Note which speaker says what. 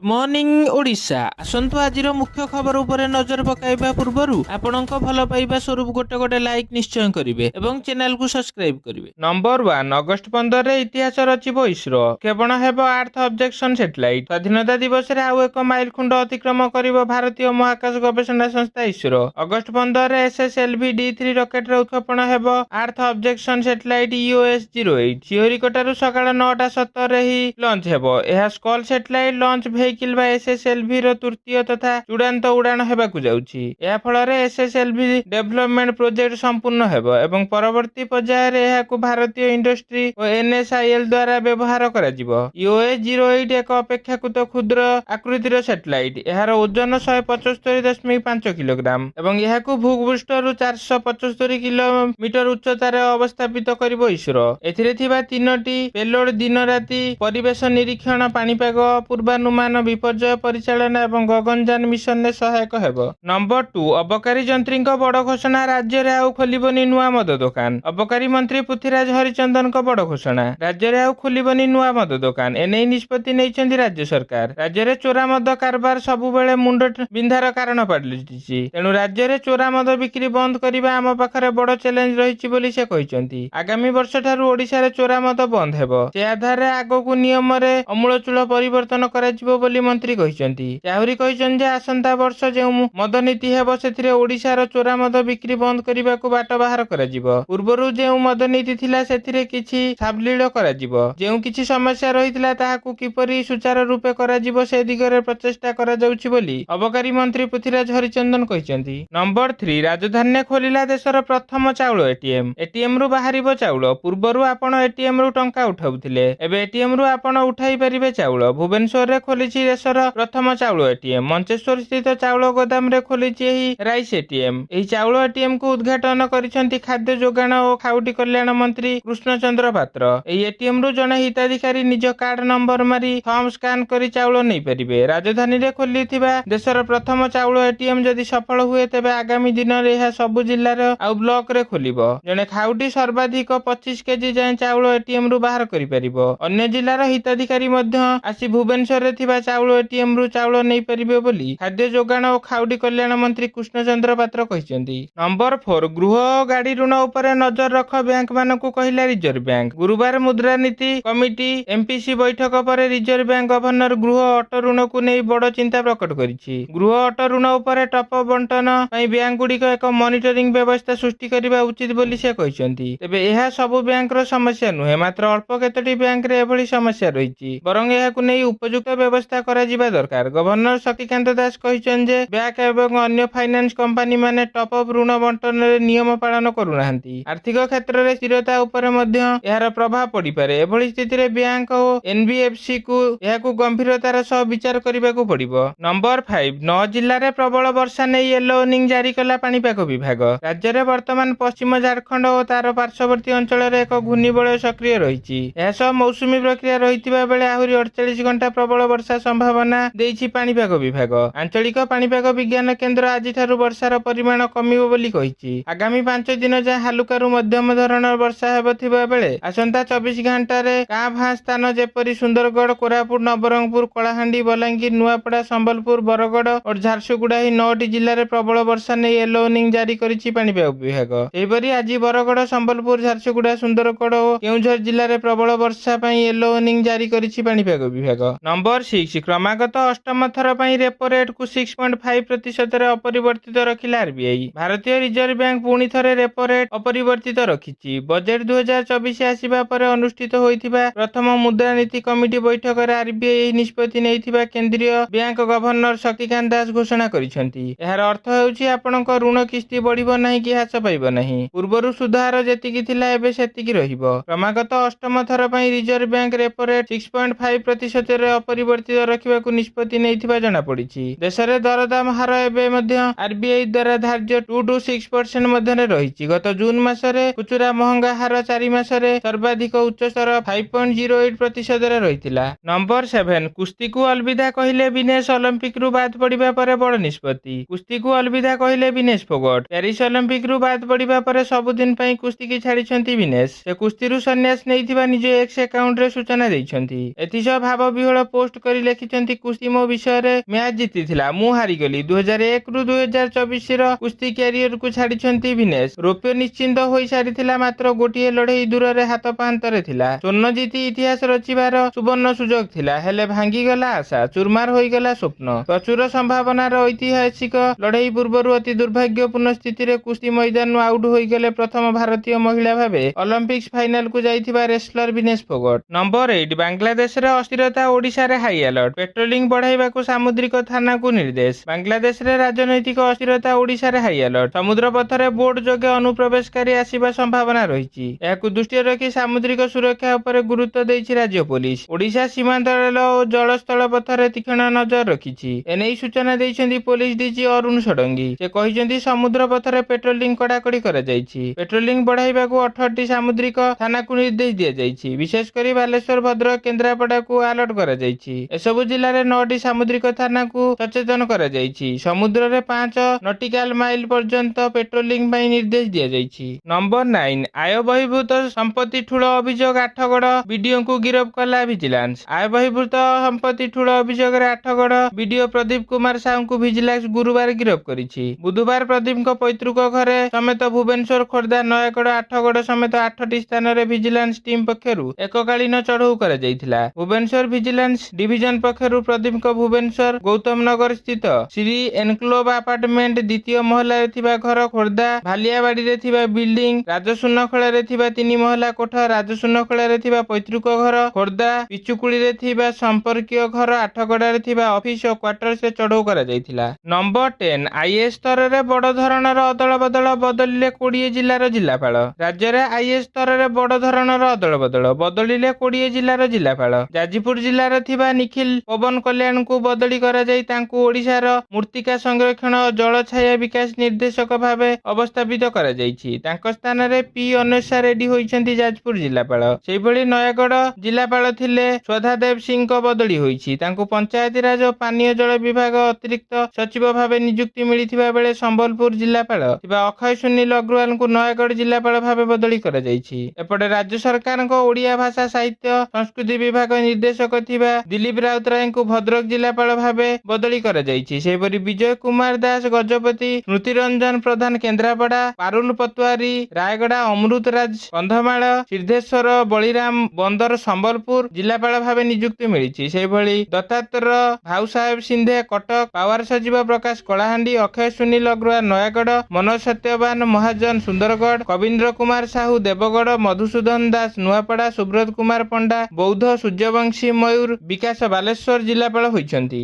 Speaker 1: Morning Odisha आसंतु आजिर मुख्य खबर उपरे नजर पकाइबा पूर्वरु आपणक भल पाइबा स्वरूप गोटे गोटे लाइक निश्चय करिवे एवं चैनल को सब्सक्राइब करिवे। नंबर 1 अगस्त 15 रे इतिहास रचिबो इसरो क्षेपण हेबो अर्थ ऑब्जेक्शन सैटेलाइट। स्वाधीनता दिवस रे आउ एक माइलखुंड अतिक्रम करिवो भारतीय महाकाश गवेषणा संस्था इसरो। अगस्त 15 रे एसएसएलवी D3 रॉकेट रे उत्क्षेपण हेबो अर्थ ऑब्जेक्शन सैटेलाइट EOS-08 श्रीहरिकोटारू सकाळ 9:17 रे ही लॉन्च हेबो। एहा स्कॉल सैटेलाइट लॉन्च भेहिकल बा एसएसएलवी रो तृतीय तथा चूड़ांत उड़ान हेबाकू जाउछि। एहा फଳରେ एसएसएलवी डेवलपमेंट प्रोजेक्ट संपूर्ण हेबो एवं परवर्ती पर्याय रे एहाकू भारतीय इंडस्ट्री और एनएसआईएल द्वारा व्यवहार करा जिवो। EOS-08 एक अपेक्षाकृत क्षुद्र आकृतिर सैटेलाइट। एहार ओजन 175.5 किलोग्राम एवं एहाकू भूपृष्ठरू 475 किलोमीटर उच्चतार अवस्थापित करिवो इसरो। एथिरे थिबा तीनोटी पेलोड दिन राति परिवेश निरीक्षण पाणीपाग पूर्वानुमान विपर्यय परिचालन एवं गगनयान मिशन ने सहायक हेबो। नंबर 2 अबकारी जंत्रीक बड़ घोषणा राज्य रे आउ खोलिबनी नुआ मद दुकान। अबकारी मंत्री पृथ्वीराज हरिचंदन को बड़ घोषणा राज्य रे आउ खोलिबनी नुआ मद दुकान। एनै निष्पत्ति नैछंती राज्य सरकार। राज्य रे चोरा मद कारबार सबु बेले मुंड बिंधार कारण पड़लिछि। तेणु राज्य रे चोरा मद बिक्री बंद करिबा आम पाखरे बड़ चैलेंज रहिछि बोली से कहिसंती। आगामी वर्ष ठारू ओडिसा रे चोरा मद बंद हेबो। से आधार रे आगकू नियम रे अमूलचूल परिवर्तन कराजिवो बोली मंत्री कहिसंती। चाहुरी कहिसंती जे आसंता वर्ष जे मद नीति हेबो सेथिरे ओडिसा रो चोरा मद बिक्री बंद करिबाकू बाट बाहर कराजिवो। पूर्वरु जे मद नीति थिला सेथिरे किछि साबलीळ कराजिवो। जेउ किछि समस्या रहितला ताहाकू किपरि सुचारू रूपे कराजिवो से दिगरे प्रचेष्टा करा जाउछि बोली अबकारी मंत्री पृथ्वीराज हरिचंदन कहिसंती। नंबर 3 राजधानी खोलिला देशर प्रथम चाउल एटीएम रु बाहरिबो चाउल। पूर्वरु आपण एटीएम रु टंका उठाउथिले एबे एटीएम रु आपण उठाई परिबे चाउल। भुवनेश्वर रे खोलिछि देशर प्रथम चाउल एटीएम। मंचेश्वर स्थित चाउल गोदाम रे खोलिछि एही राइस एटीएम। एही चाउल एटीएम को उद्घाटन करिसंती खाद्य जोगाण और खाउटी कल्याण मंत्री कृष्णचंद्र पात्र। एही एटीएम रु जने हिताधिकारी निज कार्ड नंबर मारी थंब स्कैन करी चाउल नै परिबे। राजधानी रे खोलिथिबा देशर प्रथम चाउल एटीएम जदि सफल हुए तेबे आगामी दिन रे एहा सब जिल्ला रे आ ब्लॉक रे खोलिबो। जने खाउटी सर्वाधिक 25 केजी जाय चाउल एटीएम रु बाहर करि परिबो। अन्य जिल्ला रो हिताधिकारी मध्य आसी भुवनेश्वर रे थिबा चाउल एटीएम रु चाउल नै परिबे बोली खाद्य जोगाण और खाउटी कल्याण मंत्री कृष्णचंद्र पात्र कहिसंती। नंबर 4 गृह गाड़ी ऋण उपरे नजर रख बैंक मानकू कहिला रिजर्व बैंक। गुरुवार मुद्रानीति कमिटी एमपीसी बैठक पर रिजर्व बैंक गवर्नर गृह ऑटो ऋण को नै बड़ चिंता प्रकट करिछि। गृह ऑटो ऋण उपरे टप बंटन पई बैंक गुडी को एक मॉनिटरिंग व्यवस्था सृष्टि करिबा उचित बोली से कहिसंती। तेबे एहा सब बैंक रो समस्या नुहे मात्र अल्प केतोटी बैंक रे एभली समस्या रहिछि बरং एहा को नै उपयुक्त व्यवस्था करा जिबा दरकार। गवर्नर शक्तिकांत दास कहिसंती जे बैंक एवं अन्य फाइनेंस कंपनी माने टॉप अप ऋण बंटन रे नियम पालन करूनाहांती। आर्थिक क्षेत्र रे स्थिरता उपरे मध्य एहार प्रभाव पड़ी पारे। एभली स्थिति रे बैंक और एनबीएफसी को एहाकू गंभीरतार सह विचार करिबाकू पड़िबो। नंबर 5 9 जिल्ला रे प्रबल वर्षा नै येलो वार्निंग जारी कला पाणीपाग विभाग। राज्य रे वर्तमान पश्चिम झारखंड और तार पार्श्ववर्ती अंचल रे एक घूर्णिबलय सक्रिय रहिछि। एहा सह मौसुमी प्रक्रिया रहितिबा बेले आहुरी 48 घंटा प्रबल वर्षा संभावना देइछि पाणीपाग विभाग। आंचलिक पाणीपाग विज्ञान केंद्र आज ठारू वर्षार परिमाण कमिबो बोली कहिछि। आगामी 5 दिन जाय हालुकारू मध्यम धरणर वर्षा हेबो थिबा बेले आसंता 24 घंटा रे का भा स्थान जेपरि सुंदरगढ़ कोरापुट नवरंगपुर कलाहांडी बलांगीर नुआपड़ा संबलपुर बरगढ़ और झारसुगुड़ा ही 9टी जिल्ला रे प्रबल वर्षा नै येलो वार्निंग जारी करिछि पाणीपाग विभाग। एहिपरि आज बरगढ़ संबलपुर झारसुगुड़ा सुंदरगढ़ और केउझर जिल्ला रे प्रबल वर्षा पई येलो वार्निंग जारी करिछि पाणीपाग विभाग। नंबर 6 क्रमागत अष्टम थर पई रेपो रेट को 6.5% रे अपरिवर्तित रखिला आरबीआई। भारतीय रिजर्व बैंक पुणी थरे रेपो रेट अपरिवर्तित रखिछि। बजेट 2024 आसीबा परे अनुष्ठित होइथिबा प्रथम मुद्रानीति कमिटी बैठक रे आरबीआई निष्पत्ति नैथिबा केंद्रीय बैंक गवर्नर शक्तिकांत दास घोषणा करिसंती। एहार अर्थ हेउछि आपणक ऋण किस्ती बढ़िबो नाही कि ह्रास पाइबो नाही। पूर्वरु सुधार जेतिकी थिला एबे सेतिकी रहिबो। क्रमागत अष्टम थर पई रिजर्व बैंक रेपो रेट 6.5% रे अपरिवर्तित रखिबाकू निष्पत्ति नैथिबा जणा पड़िछि। देश रे दरदाम हार एबे मध्य आरबीआई द्वारा धार्य 2 to 6% मध्य रे रहिछि। गत जून मास रे खुचरा महंगा हार 4 मास रे सर्वाधिक उच्च स्तर 5.08% रे रहितिला। नंबर 7 कुस्ती को अलविदा कहिले विनेश ओलंपिक रु बाद पड़िबा परे बड़ निष्पत्ति। कुस्ती को अलविदा कहिले विनेश फोगट। पेरिस ओलंपिक रु बाद पड़िबा परे सब दिन पई कुस्ती की छाडिछंती विनेश। से कुस्ती रु सन्यास नैथिबा निज एक्स अकाउंट रे सूचना दैछंती। एथिस भाव विहळ पोस्ट करि ଲେଖିଛନ୍ତି କୁସ୍ତି ମୋ ବିଷୟରେ ମ୍ୟାଚ୍ ଜିତିଥିଲା, ମୁଁ ହାରିଗଲି। 2001ରୁ 2024ର କୁସ୍ତି କ୍ୟାରିୟରକୁ ଛାଡ଼ିଛନ୍ତି ଭିନେଶ। ରୌପ୍ୟ ନିଶ୍ଚିନ୍ତ ହୋଇସାରିଥିଲା, ମାତ୍ର ଗୋଟିଏ ଲଢ଼େଇ ଦୂରରେ ହାତ ପାହାନ୍ତରେ ଥିଲା। ସ୍ୱର୍ଣ୍ଣ ଜିତି ଇତିହାସ ରଚିବାର ସୁବର୍ଣ୍ଣ ସୁଯୋଗ ଥିଲା, ହେଲେ ଭାଙ୍ଗିଗଲା ଆଶା, ଚୁରମାର ହୋଇଗଲା ସ୍ୱପ୍ନ। ପ୍ରଚୁର ସମ୍ଭାବନାର ଐତିହାସିକ ଲଢ଼େଇ ପୂର୍ବରୁ ଅତି ଦୁର୍ଭାଗ୍ୟପୂର୍ଣ୍ଣ ସ୍ଥିତିରେ କୁସ୍ତି ମଇଦାନରୁ ଆଉଟ୍ ହୋଇଗଲେ ପ୍ରଥମ ଭାରତୀୟ ମହିଳା ଭାବେ ଅଲିମ୍ପିକ୍ସ ଫାଇନାଲକୁ ଯାଇଥିବା ରେସଲର ଭିନେଶ ଫୋଗଟ। ନମ୍ବର 8 ବାଂଲାଦେଶରେ ଅସ୍ଥିରତା, ଓଡ଼ିଶାରେ ହାଇ ଆଲର୍ଟ। ପେଟ୍ରୋଲିଂ ବଢ଼ାଇବାକୁ ସାମୁଦ୍ରିକ ଥାନାକୁ ନିର୍ଦ୍ଦେଶ। ବାଂଲାଦେଶରେ ରାଜନୈତିକ ଅସ୍ଥିରତା, ଓଡ଼ିଶାରେ ହାଇ ଆଲର୍ଟ। ସମୁଦ୍ର ପଥରେ ବୋଟ ଯୋଗେ ଅନୁପ୍ରବେଶକାରୀ ଆସିବା ସମ୍ଭାବନା ରହିଛି। ଏହାକୁ ଦୃଷ୍ଟିରେ ରଖି ସାମୁଦ୍ରିକ ସୁରକ୍ଷା ଉପରେ ଗୁରୁତ୍ୱ ଦେଇଛି ରାଜ୍ୟ ପୋଲିସ। ଓଡ଼ିଶା ସୀମାନ୍ତ ରେଳ ଓ ଜଳସ୍ଥଳ ପଥରେ ତୀକ୍ଷ୍ଣ ନଜର ରଖିଛି। ଏନେଇ ସୂଚନା ଦେଇଛନ୍ତି ପୋଲିସ ଡିଜି ଅରୁଣ ଷଡଙ୍ଗୀ। ସେ କହିଛନ୍ତି ସମୁଦ୍ର ପଥରେ ପେଟ୍ରୋଲିଂ କଡ଼ାକଡ଼ି କରାଯାଇଛି। ପେଟ୍ରୋଲିଂ ବଢ଼ାଇବାକୁ 18ଟି ସାମୁଦ୍ରିକ ଥାନାକୁ ନିର୍ଦ୍ଦେଶ ଦିଆଯାଇଛି। ବିଶେଷ କରି ବାଲେଶ୍ୱର, ଭଦ୍ରକ, କେନ୍ଦ୍ରାପଡ଼ାକୁ ଆଲର୍ଟ କରାଯାଇଛି। ଏସବୁ ଜିଲ୍ଲାରେ 9ଟି ସାମୁଦ୍ରିକ ଥାନାକୁ ସଚେତନ କରାଯାଇଛି। ସମୁଦ୍ରରେ 5 ନଟିକାଲ ମାଇଲ ପର୍ଯ୍ୟନ୍ତ ପେଟ୍ରୋଲିଂ ପାଇଁ ନିର୍ଦ୍ଦେଶ ଦିଆଯାଇଛି। ନମ୍ବର 9 ଆୟ ବହିର୍ଭୂତ ସମ୍ପତ୍ତି ଠୁଳ ଅଭିଯୋଗ, ଆଠଗଡ଼ ବିଡିଓଙ୍କୁ ଗିରଫ କଲା ଭିଜିଲାନ୍ସ। ଆୟ ବହିର୍ଭୂତ ସମ୍ପତ୍ତି ଠୁଳ ଅଭିଯୋଗରେ ଆଠଗଡ଼ ବିଡିଓ ପ୍ରଦୀପ କୁମାର ସାହୁଙ୍କୁ ଭିଜିଲାନ୍ସ ଗୁରୁବାର ଗିରଫ କରିଛି। ବୁଧବାର ପ୍ରଦୀପଙ୍କ ପୈତୃକ ଘରେ ସମେତ ଭୁବନେଶ୍ୱର, ଖୋର୍ଦ୍ଧା, ନୟାଗଡ଼, ଆଠଗଡ଼ ସମେତ 8ଟି ସ୍ଥାନରେ ଭିଜିଲାନ୍ସ ଟିମ୍ ପକ୍ଷରୁ ଏକକାଳୀନ ଚଢ଼ଉ କରାଯାଇଥିଲା। ଭୁବନେଶ୍ୱର ଭିଜିଲାନ୍ସ ଡିଭିଜନ ପକ୍ଷରୁ ପ୍ରଦୀପଙ୍କ ଭୁବନେଶ୍ୱର ଗୌତମ ନଗର ସ୍ଥିତ ଶ୍ରୀ ଏନକ୍ଲୋଭ ଆପାର୍ଟମେଣ୍ଟ ଦ୍ୱିତୀୟ ମହଲାରେ ଥିବା ଘର, ଖୋର୍ଦ୍ଧା ଭାଲିଆବାଡ଼ିରେ ଥିବା ବିଲ୍ଡିଂ, ରାଜସୁନଖଳାରେ ଥିବା 3 ମହଲା କୋଠ, ରାଜସୁନଖଳାରେ ଥିବା ପୈତୃକ ଘର, ଖୋର୍ଦ୍ଧା ପିଚୁକୁଳିରେ ଥିବା ସମ୍ପର୍କୀୟ ଘର, ଆଠଗଡ଼ାରେ ଥିବା ଅଫିସ ଓ କ୍ୱାର୍ଟର୍ସରେ ଚଢ଼ଉ କରାଯାଇଥିଲା। ନମ୍ବର 10 ଆଇଏଏସ୍ ସ୍ତରରେ ବଡ଼ ଧରଣର ଅଦଳବଦଳ, ବଦଳିଲେ 20 ଜିଲ୍ଲାର ଜିଲ୍ଲାପାଳ। ରାଜ୍ୟରେ ଆଇଏଏସ୍ ସ୍ତରରେ ବଡ଼ ଧରଣର ଅଦଳବଦଳ, ବଦଳିଲେ 20 ଜିଲ୍ଲାର ଜିଲ୍ଲାପାଳ। ଯାଜପୁର ଜିଲ୍ଲାରେ ଥିବା ନିଖିଲ ପବନ କଲ୍ୟାଣଙ୍କୁ ବଦଳି କରାଯାଇ ତାଙ୍କୁ ଓଡ଼ିଶାର ମୃତ୍ତିକା ସଂରକ୍ଷଣ ଓ ଜଳଛାୟା ବିକାଶ ନିର୍ଦ୍ଦେଶକ ଭାବେ ଅବସ୍ଥାପିତ କରାଯାଇଛି। ତାଙ୍କ ସ୍ଥାନରେ ପି ଅନ୍ୱେଷା ରେଡ୍ଡି ହୋଇଛନ୍ତି ଯାଜପୁର ଜିଲ୍ଲାପାଳ। ସେହିଭଳି ନୟାଗଡ଼ ଜିଲ୍ଲାପାଳ ଥିଲେ ସ୍ୱଧାଦେବ ସିଂଙ୍କ ବଦଳି ହୋଇଛି। ତାଙ୍କୁ ପଞ୍ଚାୟତିରାଜ ଓ ପାନୀୟ ଜଳ ବିଭାଗ ଅତିରିକ୍ତ ସଚିବ ଭାବେ ନିଯୁକ୍ତି ମିଳିଥିବା ବେଳେ ସମ୍ବଲପୁର ଜିଲ୍ଲାପାଳ ଥିବା ଅକ୍ଷୟ ସୁନୀଲ ଅଗ୍ରୱାଲଙ୍କୁ ନୟାଗଡ଼ ଜିଲ୍ଲାପାଳ ଭାବେ ବଦଳି କରାଯାଇଛି। ଏପଟେ ରାଜ୍ୟ ସରକାରଙ୍କ ଓଡ଼ିଆ ଭାଷା ସାହିତ୍ୟ ସଂସ୍କୃତି ବିଭାଗ ନିର୍ଦ୍ଦେଶକ ଥିବା ଦିଲ୍ଲୀପ ରାଉତରାୟଙ୍କୁ ଭଦ୍ରକ ଜିଲ୍ଲାପାଳ ଭାବେ ବଦଳି କରାଯାଇଛି। ସେହିପରି ବିଜୟ କୁମାର ଦାସ ଗଜପତି, ସ୍ମୃତିରଞ୍ଜନ ପ୍ରଧାନ କେନ୍ଦ୍ରାପଡ଼ା, ପାରୁଲ ପଟୁଆରୀ ରାୟଗଡ଼ା, ଅମୃତ ରାଜ କନ୍ଧମାଳ, ସିଦ୍ଧେଶ୍ୱର ବଳିରାମ ବନ୍ଦର ସମ୍ବଲପୁର ଜିଲ୍ଲାପାଳ ଭାବେ ନିଯୁକ୍ତି ମିଳିଛି। ସେହିଭଳି ଦତ୍ତାତ୍ରୟ ଭାଉସାହେବ ସିନ୍ଧେ କଟକ, ପାୱାର ସଚିବ ପ୍ରକାଶ କଳାହାଣ୍ଡି, ଅକ୍ଷୟ ସୁନୀଲ ଅଗ୍ରୱାଲ ନୟାଗଡ଼, ମନୋଜ ସତ୍ୟବାନ ମହାଜନ ସୁନ୍ଦରଗଡ଼, କବୀନ୍ଦ୍ର କୁମାର ସାହୁ ଦେବଗଡ଼, ମଧୁସୂଦନ ଦାସ ନୂଆପଡ଼ା, ସୁବ୍ରତ କୁମାର ପଣ୍ଡା ବୌଦ୍ଧ, ସୂର୍ଯ୍ୟବଂଶୀ ମୟୂର ବିକାଶ ବାଲେଶ୍ୱର ଜିଲ୍ଲାପାଳ ହୋଇଛନ୍ତି।